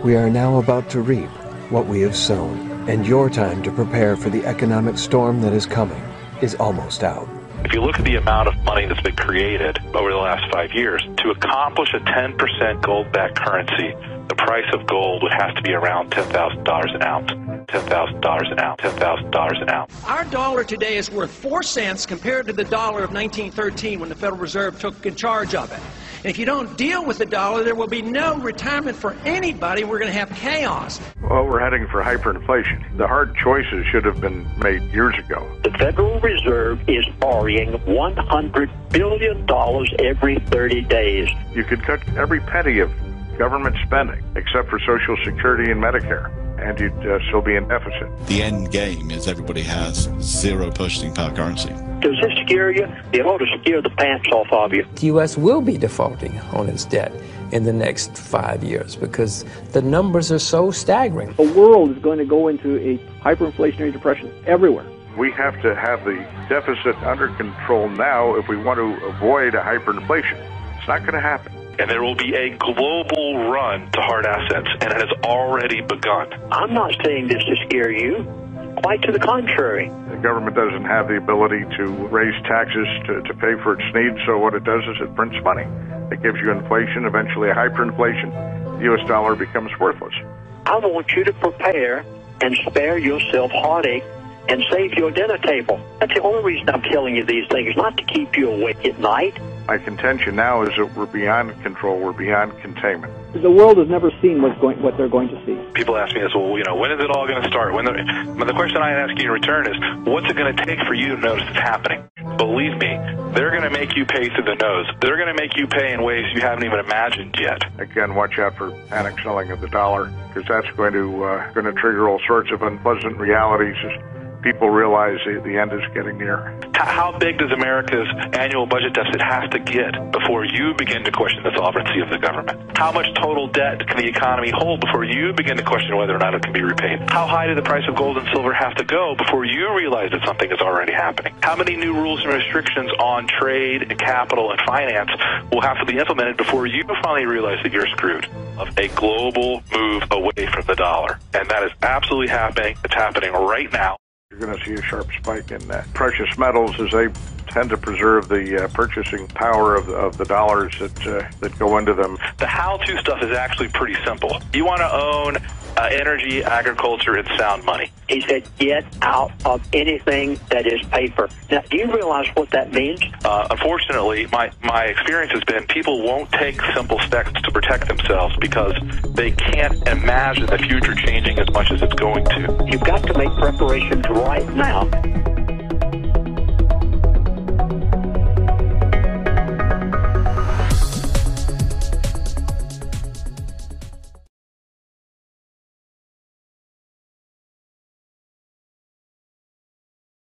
We are now about to reap what we have sown, and your time to prepare for the economic storm that is coming is almost out. If you look at the amount of money that's been created over the last 5 years, to accomplish a 10% gold-backed currency, the price of gold would have to be around $10,000 an ounce. $10,000 an ounce. $10,000 an ounce. Our dollar today is worth 4 cents compared to the dollar of 1913 when the Federal Reserve took in charge of it. And if you don't deal with the dollar, there will be no retirement for anybody. We're going to have chaos. Well, we're heading for hyperinflation. The hard choices should have been made years ago. The Federal Reserve is borrowing $100 billion every 30 days. You could cut every penny of government spending except for Social Security and Medicare, and you'd still be in deficit. The end game is everybody has zero purchasing power currency. Does this scare you? It ought to scare the pants off of you. The U.S. will be defaulting on its debt in the next 5 years because the numbers are so staggering. The world is going to go into a hyperinflationary depression everywhere. We have to have the deficit under control now if we want to avoid a hyperinflation. It's not going to happen. And there will be a global run to hard assets, and it has already begun. I'm not saying this to scare you. Quite to the contrary. The government doesn't have the ability to raise taxes to pay for its needs, so what it does is it prints money. It gives you inflation, eventually a hyperinflation. The U.S. dollar becomes worthless. I want you to prepare and spare yourself heartache and save your dinner table. That's the only reason I'm telling you these things, not to keep you awake at night. My contention now is that we're beyond control, we're beyond containment. The world has never seen what they're going to see. People ask me this, well, when is it all going to start? But the question I ask you in return is, what's it going to take for you to notice it's happening? Believe me, they're going to make you pay through the nose. They're going to make you pay in ways you haven't even imagined yet. Again, watch out for panic selling of the dollar, because that's going to trigger all sorts of unpleasant realities as people realize the end is getting near. How big does America's annual budget deficit have to get before you begin to question the sovereignty of the government? How much total debt can the economy hold before you begin to question whether or not it can be repaid? How high does the price of gold and silver have to go before you realize that something is already happening? How many new rules and restrictions on trade and capital and finance will have to be implemented before you finally realize that you're screwed? Of a global move away from the dollar. And that is absolutely happening. It's happening right now. You're going to see a sharp spike in precious metals as they tend to preserve the purchasing power of the dollars that go into them. The how-to stuff is actually pretty simple. You want to own energy, agriculture, and sound money. He said, get out of anything that is paper. Now, do you realize what that means? Unfortunately, my experience has been people won't take simple steps to protect themselves because they can't imagine the future changing as much as it's going to. You've got to make preparations right now.